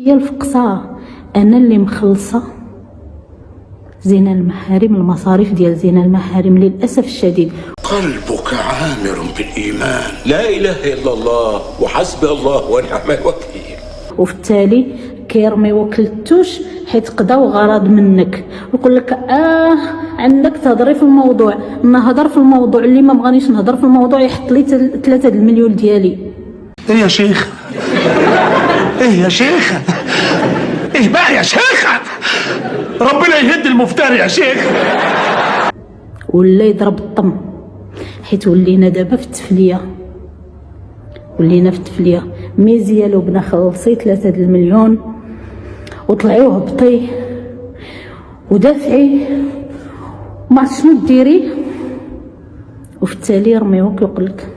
هي الفقصه. انا اللي مخلصه زينة المحارم، المصاريف ديال زينة المحارم للاسف الشديد. قلبك عامر بالايمان، لا اله الا الله وحسبي الله ونعم الوكيل. وفي التالي كيرمي وكلتوش حيت قضاو غرض منك، ويقول لك عندك تهضري في الموضوع، نهضر في الموضوع، اللي ما بغانيش نهضر في الموضوع يحط لي 3 المليون ديالي. ايه يا شيخ، ايه يا شيخ، ايه بقى يا شيخ، ربنا يهد المفتري يا شيخ. ولا يضرب الطم، حيت ولينا دابا في التفليه، ميزيال وبنا خلصي 3 المليون وطلعي وهبطي ودافعي ما عرفت شنو ديري، وفي التالي يرميوك ويقول لك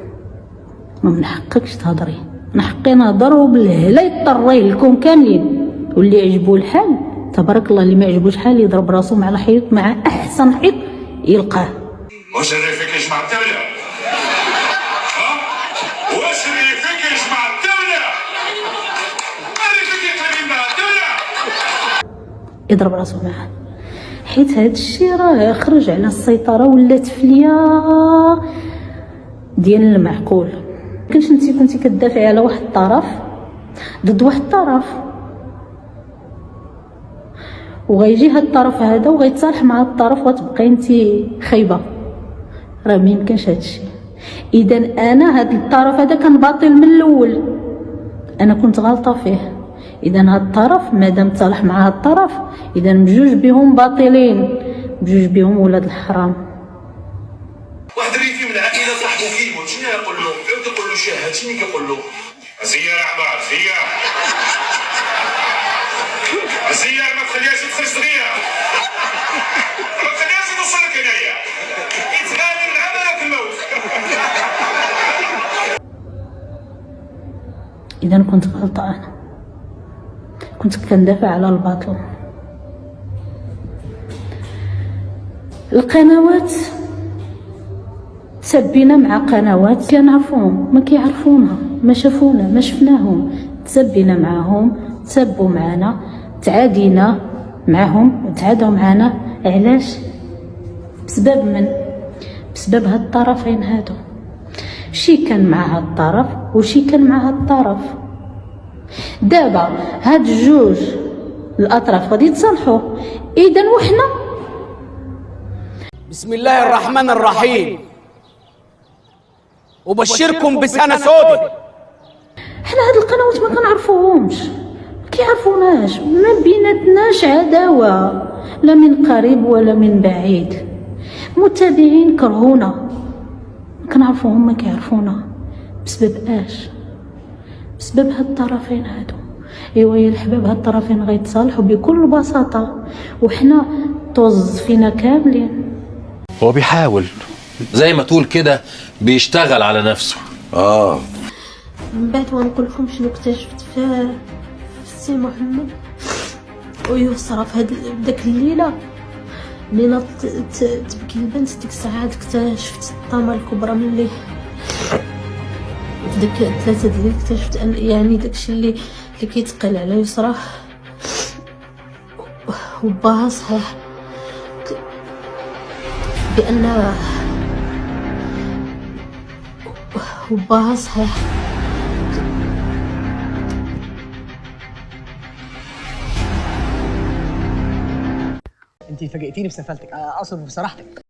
ما من حقكش تهضري. من حقي نهضر وبالهلا يضطريه لكم كاملين، واللي يعجبو الحال تبارك الله، اللي ما يعجبوش الحال يضرب راسو مع الحيط، مع احسن حيط يلقاه. واش ريفك يجمع الدولة؟ واش ريفك يجمع الدولة؟ ريفك يقلب مع الدولة؟ يضرب راسو معاه، حيت هاد الشيء راه خرج على السيطره، ولا تفليه ديال المعقول. كنتش انت كنتي كتدافعي على واحد الطرف ضد واحد الطرف، وغيجي هاد الطرف هذا وغيتصالح مع الطرف وتبقاي انت خايبه، راه ما يمكنش هاد الشيء. اذا انا هاد الطرف هذا كان باطل من الاول، انا كنت غلطه فيه. اذا هاد الطرف مادام تصالح مع هاد الطرف، اذا بجوج بهم باطلين، بجوج بهم ولاد الحرام. واحد ريفي من العائله صاحبو كيموت، شنو يقول له؟ يقول له شاهد، شنو كيقول له؟ زيار عمار زيار، زيار ما تخليهاش تخرج صغيره، ما تخليهاش توصل لك هنايا، يتهاني مع ملك الموت. اذا كنت غلطه، انا كنت كندافع على الباطل. القنوات تسبينا مع قنوات كنعرفوهم، ما كيعرفونا، ما شافونا، ما شفناهم، تسبينا معاهم، تسبوا معنا، تعادينا معهم، تعادوا معنا. علاش؟ بسبب من؟ بسبب هاد الطرفين هادو، شي كان مع هاد الطرف وشي كان مع هاد الطرف. دابا هاد الجوج الاطراف غادي يتصالحوا، اذا وحنا بسم الله الرحمن الرحيم وبشركم بسنة سودة. حنا هاد القنوات ما كنعرفوهمش، ما كيعرفوناش، ما بيناتناش عداوه لا من قريب ولا من بعيد. متابعين كرهونا، ما كنعرفوهم، ما كيعرفونا. بسبب اش؟ بسبب هاد الطرفين هادو. ايوا يا الحباب، هاد الطرفين غيتصالحوا بكل بساطه، وحنا طز فينا كاملين. هو بيحاول زي ما تقول كده، بيشتغل على نفسه. من بعد ونقول لكم شنو اكتشفت في السي محمد ويسرى في داك الليله اللي ناضت تبكي البنت. ديك الساعه اكتشفت الطامه الكبرى ملي في ديك 3 ديال اكتشفت ان يعني داكشي اللي كيتقال على يسرى وباها صحيح، بان وباها صحيح انتي فاجئتيني بسفالتك، اقصد بصراحتك.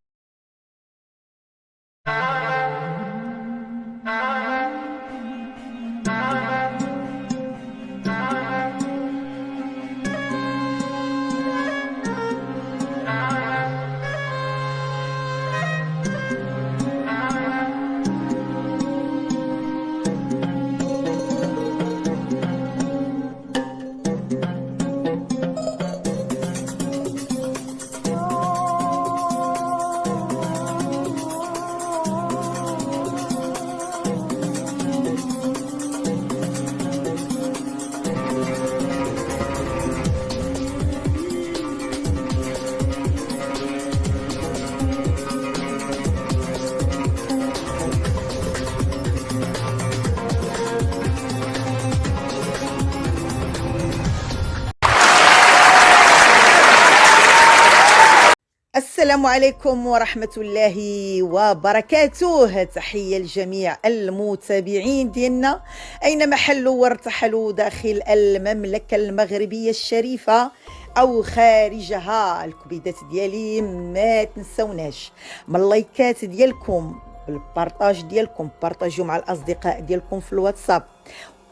السلام عليكم ورحمة الله وبركاته. تحية لجميع المتابعين ديالنا أينما حلوا وارتحلوا داخل المملكة المغربية الشريفة أو خارجها. الكبيدات ديالي ما تنسوناش من اللايكات ديالكم، بالبارطاج ديالكم، بارطاجيو مع الأصدقاء ديالكم في الواتساب،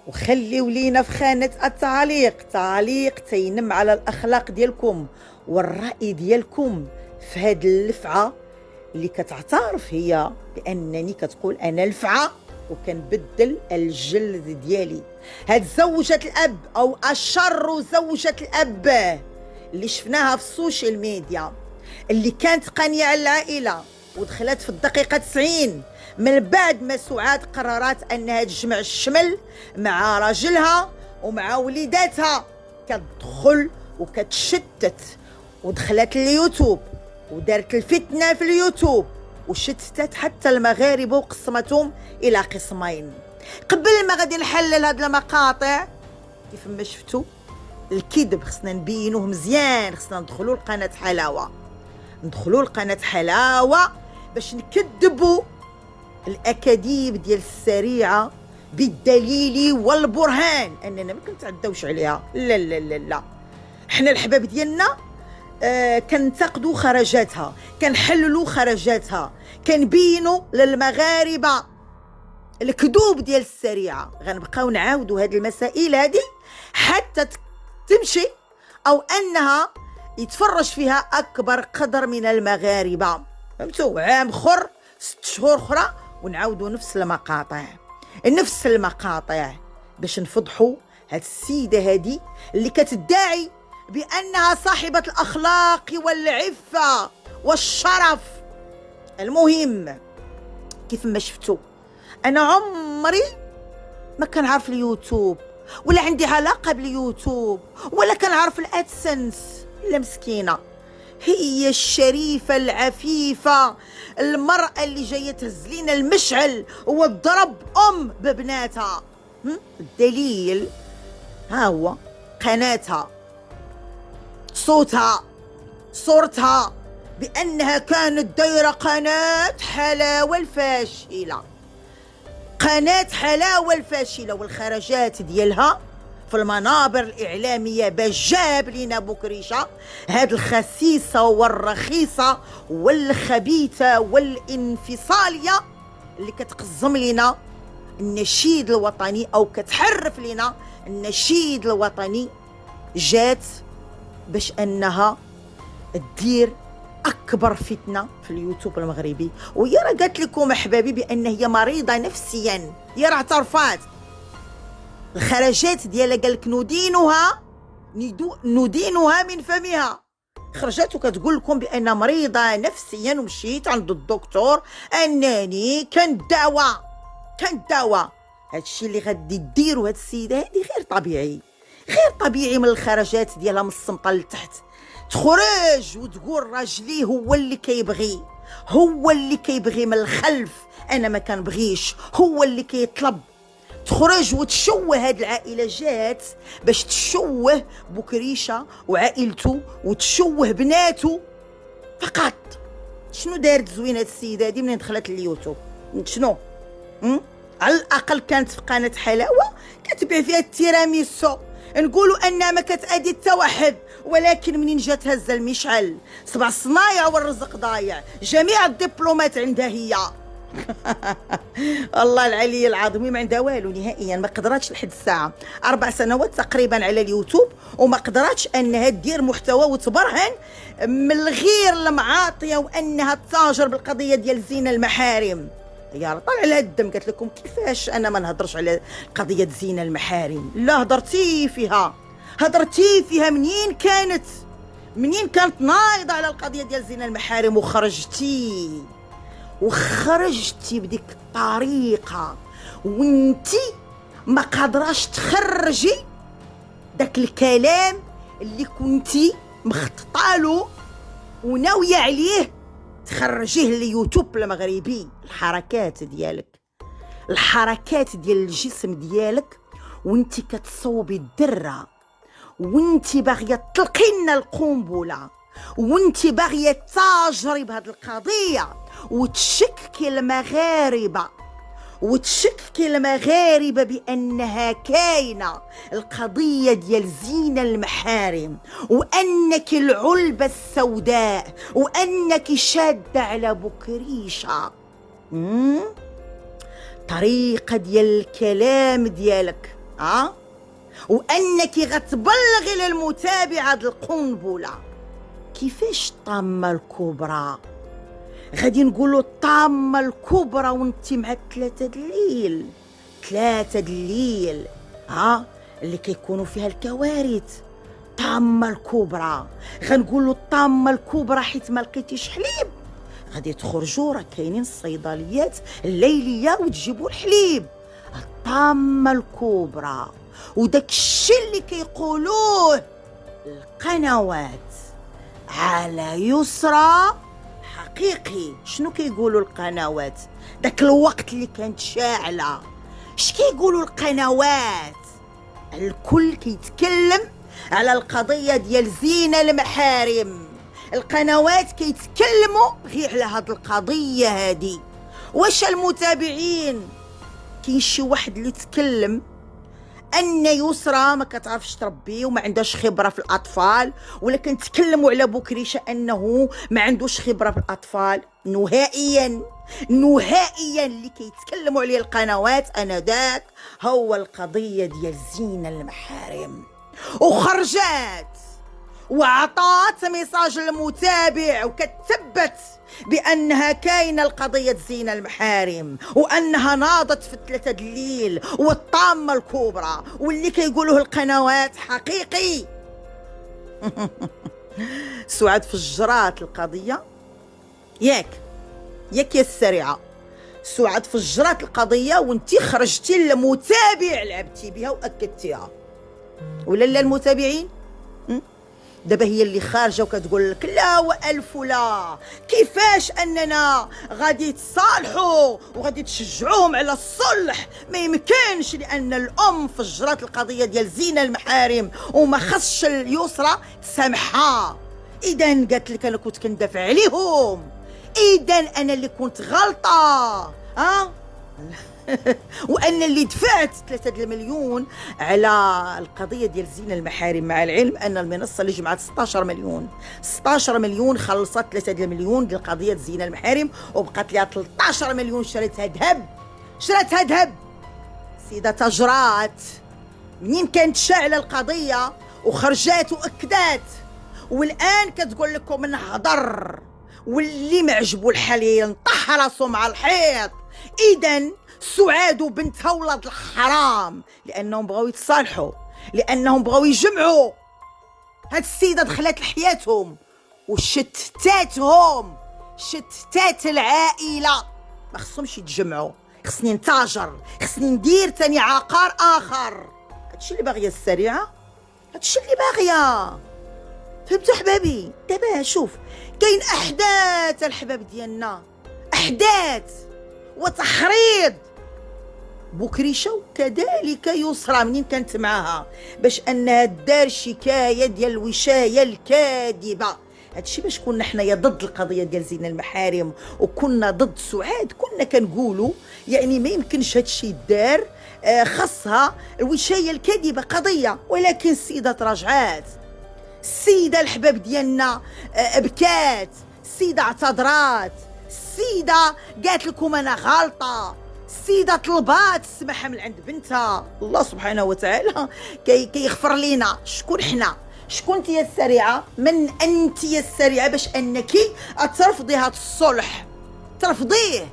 وخليو لينا في خانة التعليق تعليق تينم على الأخلاق ديالكم والرأي ديالكم في هاد اللفعة اللي كتعترف هي بأنني كتقول أنا لفعة وكنبدل الجلد ديالي. هاد زوجة الأب أو أشر زوجة الأب اللي شفناها في السوشيال ميديا، اللي كانت قانية العائلة ودخلت في الدقيقة 90 من بعد ما سعاد قررت أنها تجمع الشمل مع راجلها ومع وليداتها، كتدخل وكتشتت ودخلت اليوتيوب ودارت الفتنة في اليوتيوب وشتتت حتى المغاربة وقسمتهم إلى قسمين. قبل ما غادي نحلل هاد المقاطع كيف ما شفتوا الكذب خصنا نبينوه مزيان، خصنا ندخلوا لقناة حلاوة، ندخلوا لقناة حلاوة باش نكذبوا الأكاذيب ديال السريعة بالدليل والبرهان أننا ما كنتعداوش عليها. لا لا لا لا، احنا الحباب ديالنا كنتقدوا خرجاتها، كنحللوا خرجاتها، كنبينوا للمغاربة الكذوب ديال السريعة. غنبقاو نعاودوا هذه المسائل هذه حتى تمشي أو أنها يتفرج فيها أكبر قدر من المغاربة. فهمتوا؟ عام اخر 6 شهور اخرى ونعاودوا نفس المقاطع باش نفضحوا هاد السيدة هادي اللي كتدعي بأنها صاحبة الأخلاق والعفة والشرف. المهم كيف ما شفتوا أنا عمري ما كنعرف اليوتيوب ولا عندي علاقة باليوتيوب ولا كنعرف الأدسنس. لا مسكينة، هي الشريفة العفيفة، المرأة اللي جاية تهز لينا المشعل وتضرب ببناتها. الدليل ها هو قناتها، صوتها، صورتها، بأنها كانت دايرة قناة حلاوة الفاشلة، قناة حلاوة الفاشلة، والخرجات ديالها في المنابر الإعلامية باش جاب لينا بوكريشة هاد الخسيسة والرخيصة والخبيثة والانفصالية اللي كتقزم لنا النشيد الوطني أو كتحرف لنا النشيد الوطني، جات باش أنها تدير أكبر فتنة في اليوتيوب المغربي. وهي راه قالت لكم أحبابي بأن هي مريضة نفسيا، هي راه اعترفات. الخرجات ديالها قالك ندينها من فمها، خرجت وكتقول لكم بأن مريضة نفسيا ومشيت عند الدكتور أنني كنداوى. هادشي اللي غادي ديروا هاد السيدة هادي غير طبيعي من الخرجات ديالها من السمطة لتحت، تخرج وتقول راجلي هو اللي كيبغي من الخلف، انا ما كنبغيش، هو اللي كيطلب. تخرج وتشوه هاد العائله، جات باش تشوه بوكريشه وعائلته وتشوه بناته فقط. شنو دارت زوينه هاد السيده هادي منين دخلت اليوتيوب؟ شنو على الاقل كانت في قناه حلاوه كتبيع فيها التيراميسو، نقولوا انها ما كتأدي حتى واحد، ولكن منين جات هزه المشعل 7 صنايع والرزق ضايع، جميع الدبلومات عندها هي. الله العلي العظيم ما عندها والو نهائيا، ما قدراتش لحد الساعه 4 سنوات تقريبا على اليوتيوب وما قدراتش انها دير محتوى وتبرهن من الغير المعاطيه وانها تتاجر بالقضيه ديال زينة المحارم. يا راه طالع لها الدم، قالت لكم كيفاش انا ما نهضرش على قضيه زينة المحارم؟ لا هضرتي فيها منين كانت نايضه على القضيه ديال زينة المحارم وخرجتي بديك الطريقه وانتي ما قادراش تخرجي داك الكلام اللي كنتي مخططاله وناويه عليه تخرجيه لليوتيوب المغربي. الحركات ديال الجسم ديالك وانتي كتصوبي الدره وانتي باغيه تلقي لنا القنبله وانت باغيه تاجري بهذه القضيه وتشككي المغاربه بانها كاينه القضيه ديال زينة المحارم، وانك العلبه السوداء، وانك شاده على بكريشه. طريقه ديال الكلام ديالك وانك غتبلغي للمتابعه هاد القنبله. كيفاش الطامه الكبرى؟ غادي نقولوا الطامه الكبرى وانت مع 3 الليل اللي كيكونوا فيها الكوارث. الطامه الكبرى غنقولوا الطامه الكبرى حيت ما لقيتيش حليب غادي تخرجوا، راه كاينين الصيدليات الليليه وتجيبوا الحليب. الطامه الكبرى وداك الشيء اللي كيقولوه القنوات على يسرى حقيقي. شنو كيقولوا القنوات؟ داك الوقت اللي كانت شاعله اش كيقولوا القنوات؟ الكل كيتكلم على القضيه ديال زينة المحارم. القنوات كيتكلموا غير على هاد القضيه هادي. واش المتابعين كاين شي واحد اللي تكلم ان يسرى ما كتعرفش تربي وما عندهاش خبره في الاطفال، ولكن تكلموا على بكريشه انه ما عندوش خبره في الاطفال؟ نهائيا اللي كيتكلموا عليه القنوات انا داك هو القضيه ديال زينة المحارم. وخرجات وعطات ميساج للمتابع وكتثبت بأنها كاينة القضية زينة المحارم، وأنها ناضت في 3 الليل والطامة الكبرى، واللي كيقولوه القنوات حقيقي. سعاد فجرات القضية ياك يا السريعة. سعاد فجرات القضية وانتي خرجتي للمتابع لعبتي بها وأكدتيها، ولا لا المتابعين؟ دابا هي اللي خارجه وكتقول لك لا والف لا، كيفاش اننا غادي تصالحوا وغادي تشجعوهم على الصلح؟ ما يمكنش، لان الام فجرات القضيه ديال زينة المحارم وما خصش اليسرى تسامحها. اذا قالت لك انا كنت كندافع عليهم، اذا انا اللي كنت غلطه وأن اللي دفعت 3 مليون على القضية ديال زينة المحارم، مع العلم أن المنصة اللي جمعت 16 مليون خلصت 3 مليون ديال قضية زينة المحارم، وبقات لها 13 مليون شريتها ذهب. سيدة تجرات منين كانت شاعلة القضية وخرجات وأكدات، والآن كتقول لكم نهضر واللي ما عجبو الحال ينطح راسو مع الحيط. إذن سعاد وبنتها ولاد الحرام لأنهم بغاو يتصالحوا، لأنهم بغاو يجمعوا. هاد السيدة دخلت لحياتهم وشتتاتهم، شتات العائلة. ما خصهمش يتجمعوا، خصني نتاجر، خصني ندير تاني عقار آخر. هادشي اللي باغية السريعة، هادشي اللي باغية. فهمتوا حبابي؟ دابا شوف كاين أحداث الحباب ديالنا، أحداث وتحريض بكريشه وكذلك يسرى منين كانت معها باش انها دار شكايه ديال الوشايه الكاذبه. هادشي باش كنا حنايا ضد القضيه ديال زينة المحارم وكنا ضد سعاد، كنا كنقولوا يعني ما يمكنش هادشي يدار، خاصها الوشايه الكاذبه قضيه. ولكن السيده تراجعات، السيده الحباب ديالنا بكات، السيده اعتذرات، السيده قالت لكم انا غلطه، السيده طلبات السماحه من عند بنتها. الله سبحانه وتعالى كيغفر لينا. شكون حنا؟ شكون انت يا السريعه؟ من انت يا السريعه باش انك ترفضي هذا الصلح، ترفضيه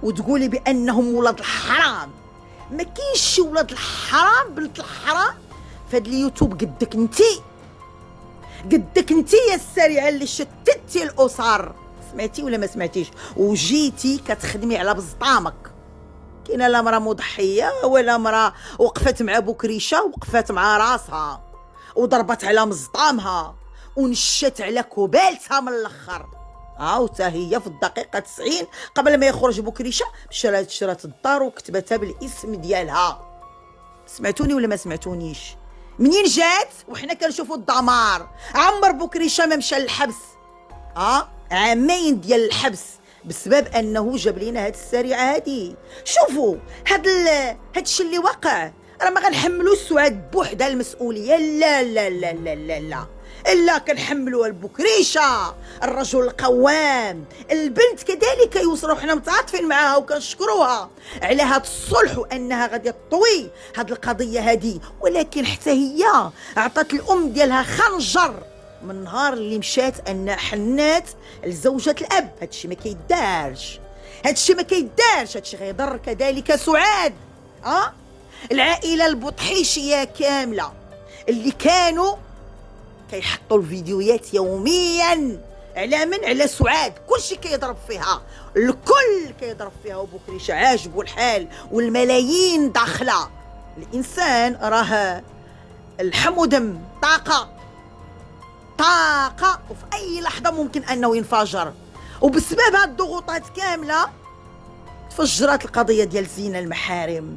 وتقولي بانهم ولاد الحرام؟ ما كاينش شي ولاد الحرام بنت الحرام في هذا اليوتيوب قدك انت يا السريعه اللي شتتي الاسر. سمعتي ولا ما سمعتيش؟ وجيتي كتخدمي على بزطامك. كاينه لا مرا مضحيه ولا مرا وقفت مع بكريشه، وقفت مع راسها وضربت على مزطامها ونشت على كوبالتها من الاخر. وتا هي في الدقيقه 90 قبل ما يخرج بكريشه شرات الدار وكتبتها بالاسم ديالها. سمعتوني ولا ما سمعتونيش؟ منين جات وحنا كنشوفوا الدمار. عمر بوكريشه ما مشى للحبس، عامين ديال الحبس بسبب انه جاب لينا هاد السريعه هادي. شوفوا هادشي اللي وقع، راه ما غنحملوا سعاد بوحدها المسؤوليه، لا لا لا لا لا لا الا كنحملوا البكريشه الرجل القوام. البنت كذلك يسرى، وحنا متعاطفين معاها وكنشكروها على هذا الصلح وانها غادي تطوي هذه القضيه هذه، ولكن حتى هي عطات الام ديالها خنجر من نهار اللي مشات ان حنات لزوجة الاب. هادشي ما كيدارش، هادشي ما كيدارش، هادشي غيضر كذلك سعاد. العائله البطحيشيه كامله اللي كانوا كيحطوا الفيديوهات يوميا على من؟ على سعاد. كلشي كيضرب فيها، الكل كيضرب فيها، وبكريشه عاجبو الحال والملايين داخله. الانسان راه اللحم ودم، طاقه، وفي اي لحظه ممكن انه ينفجر. وبسبب هاد الضغوطات كامله تفجرت القضيه ديال زينه المحارم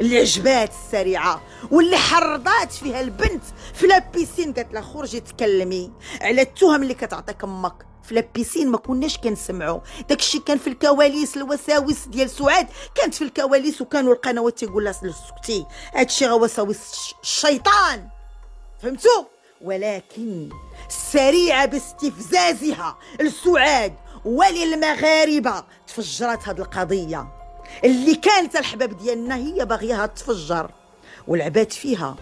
اللي عجبات السريعه، واللي حرضات فيها البنت في لابيسين. قالت لها خرجي تكلمي على التهم اللي كتعطيك امك في لابيسين. ما كناش كنسمعوا داكشي، كان في الكواليس. الوساوس ديال سعاد كانت في الكواليس، وكانوا القنوات تيقول لها سكتي، هادشي غا وساوس الشيطان، فهمتوا؟ ولكن السريعه باستفزازها لسعاد وللمغاربه تفجرت هاد القضيه اللي كانت الحباب ديالنا هي باغيها تفجر ولعبات فيها.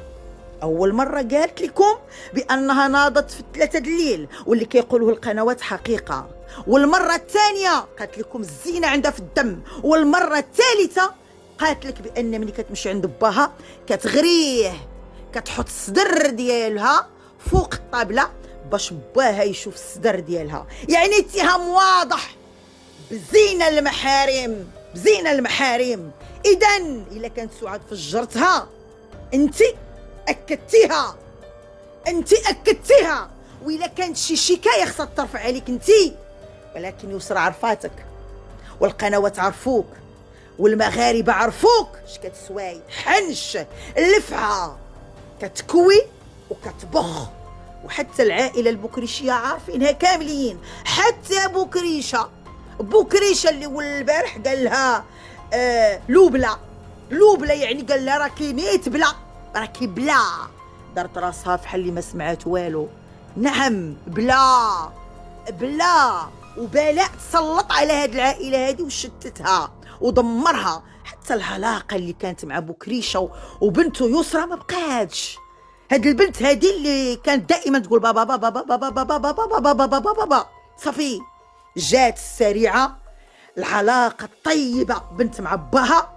اول مره قالت لكم بانها ناضت في 3 الليل واللي كيقولوه القنوات حقيقه، والمره الثانيه قالت لكم الزينه عندها في الدم، والمره الثالثه قالت لك بان ملي كتمشي عند باها كتغريه، كتحط الصدر ديالها فوق الطابله باش باها يشوف الصدر ديالها. يعني اتهام واضح بزينه المحارم، بزينه المحارم. اذا الا كانت سعاد فجرتها، انت اكدتيها، والا كانت شي شكايه خصها ترفع عليك انت. ولكن يسرى عرفاتك، والقنوات عرفوك، والمغاربه عرفوك اش كتسواي. حنش اللفعه كتكوي وكتبخ، وحتى العائله البكريشيه عارفينها كاملين. حتى بكريشه اللي ول البارح قال لها لوبلا، يعني قال لها راكي نيت بلا، راكي بلا. دارت راسها فحال اللي ما سمعات والو. نعم بلا، وبلاء تسلط على هاد العائله هادي وشتتها ودمرها. حتى العلاقه اللي كانت مع بكريشه وبنته يسرى ما بقاتش. هاد البنت هادي اللي كانت دائما تقول بابا بابا بابا بابا بابا بابا بابا بابا، صافي جات السريعه العلاقه الطيبه بنت مع باها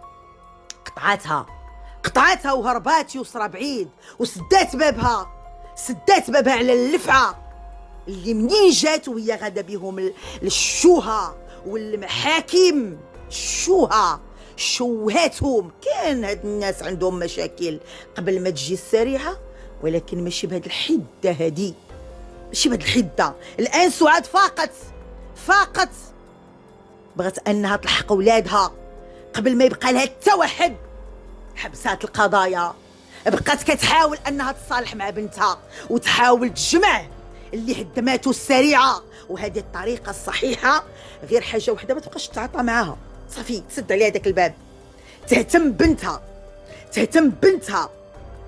قطعتها وهربات يسرى بعيد، وسدات بابها على اللفعه اللي منين جات وهي غاده بهم للشوها والمحاكم. شوهاتهم. كان هاد الناس عندهم مشاكل قبل ما تجي السريعه، ولكن ماشي بهاد الحده هادي، ماشي بهاد الحده. الان سعاد فاقت بغت انها تلحق ولادها قبل ما يبقى لها حتى واحد. حبسات القضايا، بقات كتحاول انها تصالح مع بنتها وتحاول تجمع اللي هدماتو السريعه. وهذه الطريقه الصحيحه، غير حاجه وحده ما تبقاش تتعاطى معاها، صافي تسد عليها داك الباب. تهتم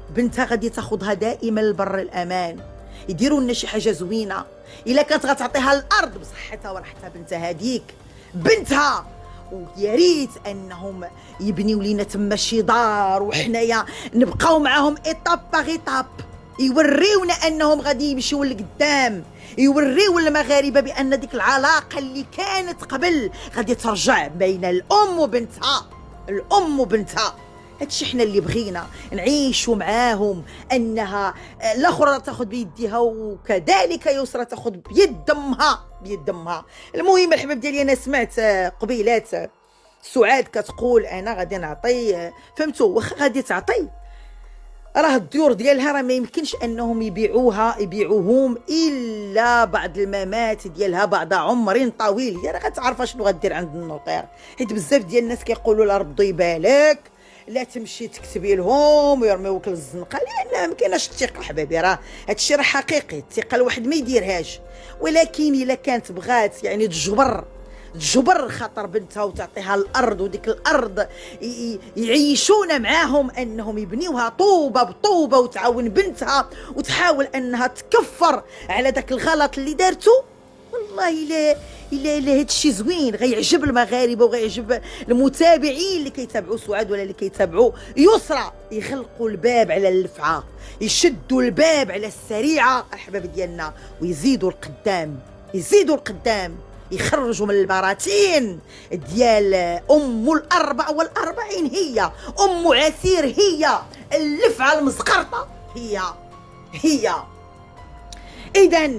بنتها غادي تاخذها دائما لبر الامان. يديروا لنا شي حاجه زوينه، الا كانت غتعطيها الارض بصحتها ورحتها بنتها هذيك بنتها. ويا ريت انهم يبنيوا لينا تما شي دار وحنايا نبقاو معاهم ايطاب باغ ايطاب، يوريونا انهم غادي يمشيو لقدام، يوريو المغاربه بان ديك العلاقه اللي كانت قبل غادي ترجع بين الام وبنتها. هادشي حنا اللي بغينا نعيشوا معاهم، انها الاخرى تاخذ بيديها وكذلك يسرى تاخذ بيد امها. المهم الحباب ديالي، انا سمعت قبيلات سعاد كتقول انا غادي نعطي، فهمتوا؟ واخا غادي تعطي، راه الديور ديالها راه ما يمكنش انهم يبيعوهم الا بعد الممات ديالها بعد عمر طويل. هي راه غتعرف شنو غدير عند النوطير، حيت بزاف ديال الناس كيقولوا لها ردي بالك، لا تمشي تكتبي لهم ويرميوك للزنقه، لان ما كايناش الثقه حبابي. راه هادشي راه حقيقي، الثقه الواحد ما يديرهاش، ولكن الا كانت بغات يعني تجبر خاطر بنتها وتعطيها الارض، وديك الارض يعيشون معاهم انهم يبنيوها طوبه بطوبه، وتعاون بنتها وتحاول انها تكفر على داك الغلط اللي دارته، والله الا هادشي زوين غيعجب المغاربه وغيعجب المتابعين اللي كيتابعوا سعاد ولا اللي كيتابعوا يسرى. يغلقوا الباب على اللفعه، يشدوا الباب على السريعه احباب ديالنا، ويزيدوا القدام، يخرجوا من البراثين ديال ام ال44، هي ام عسير، هي اللفعه المزقرطه، هي اذا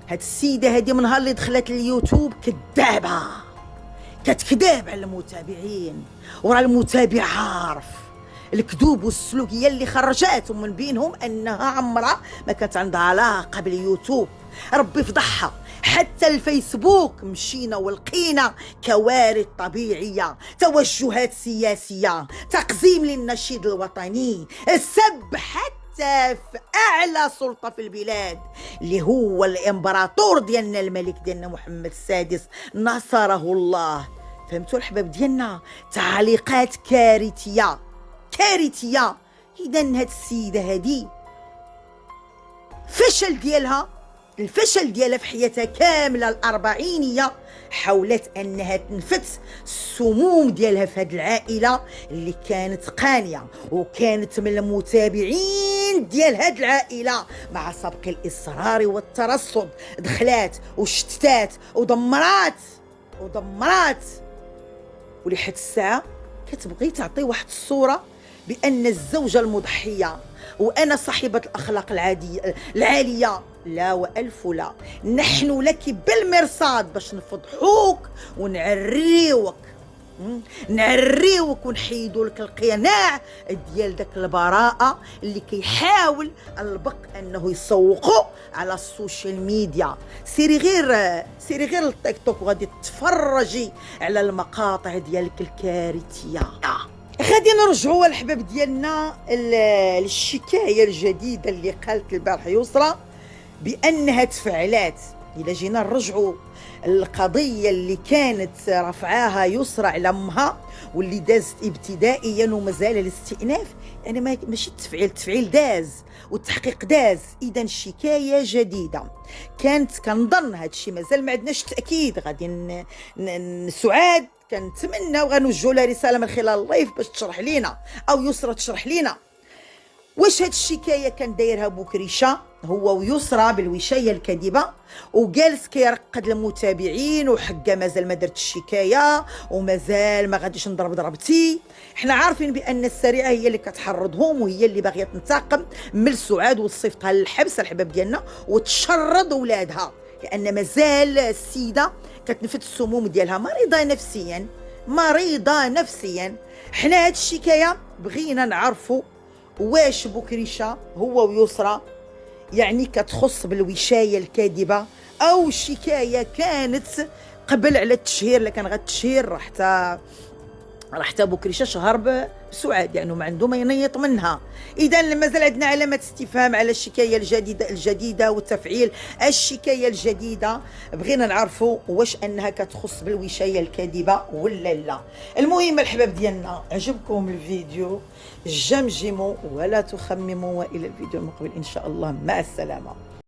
هاد السيده هادي من نهار اللي دخلت اليوتيوب كذابه، كتكذب على المتابعين، ورا المتابع عارف الكذوب والسلوك هي اللي خرجاتهم من بينهم انها عمرها ما كانت عندها علاقه باليوتيوب. ربي فضحها، حتى الفيسبوك مشينا ولقينا كوارث طبيعيه، توجهات سياسيه، تقزيم للنشيد الوطني، السب حتى في اعلى سلطه في البلاد اللي هو الامبراطور ديالنا الملك ديالنا محمد السادس نصره الله. فهمتوا الحباب ديالنا؟ تعليقات كارثيه. اذا هاد السيده هادي الفشل ديالها في حياتها كامله الأربعينية حاولت انها تنفت السموم ديالها في هذه العائله اللي كانت قانيه وكانت من المتابعين ديال هذه العائله، مع سبق الاصرار والترصد دخلات وشتات ودمرات ولحد الساعه كتبغي تعطي واحد الصوره بان الزوجه المضحيه وانا صاحبه الاخلاق العاليه. لا والف لا، نحن لك بالمرصاد باش نفضحوك ونعريوك ونحيدوا لك القناع ديال داك البراءه اللي كيحاول البق انه يسوقوا على السوشيال ميديا. سيري غير التيك توك وغادي تتفرجي على المقاطع ديالك الكارثيه. غادي نرجعوا الحباب ديالنا للشكايه الجديده اللي قالت البارح يسرى بانها تفعلات. الا جينا نرجعوا القضيه اللي كانت رفعاها يسرى على امها واللي دازت ابتدائيا ومازال الاستئناف، يعني ماشي التفعيل داز والتحقيق داز. اذا شكايه جديده كانت، كنظن هذا الشيء مازال ما عندناش تاكيد. غادي سعاد كنتمنى وغنوجهوا لها رساله من خلال اللايف باش تشرح لينا، او يسرى تشرح لينا واش هاد الشكايه كان دايرها بوكريشه هو ويسرى بالوشايه الكاذبه، وجالس كيرقد المتابعين وحقا مازال ما درت الشكايه ومازال ما غاديش نضرب ضربتي. حنا عارفين بان السريعه هي اللي كتحرضهم وهي اللي باغيه تنتقم من سعاد وتصيفطها للحبس الحباب ديالنا وتشرد ولادها، لان مازال السيده كتنفذ السموم ديالها مريضه نفسيا. حنا هاد الشكايه بغينا نعرفوا واش بوكريشه هو ويسرى يعني كتخص بالوشايه الكاذبه، او شكايه كانت قبل على التشهير. اللي كان غير التشهير راه حتى بوكريشه شهر بسعاد، يعني ما عنده ما ينيط منها. اذا مازال عندنا علامه استفهام على الشكايه الجديده وتفعيل الشكايه الجديده. بغينا نعرفوا واش انها كتخص بالوشايه الكاذبه ولا لا. المهم الحباب ديالنا، عجبكم الفيديو جمجموا ولا تخمموا، والى الفيديو المقبل ان شاء الله، مع السلامه.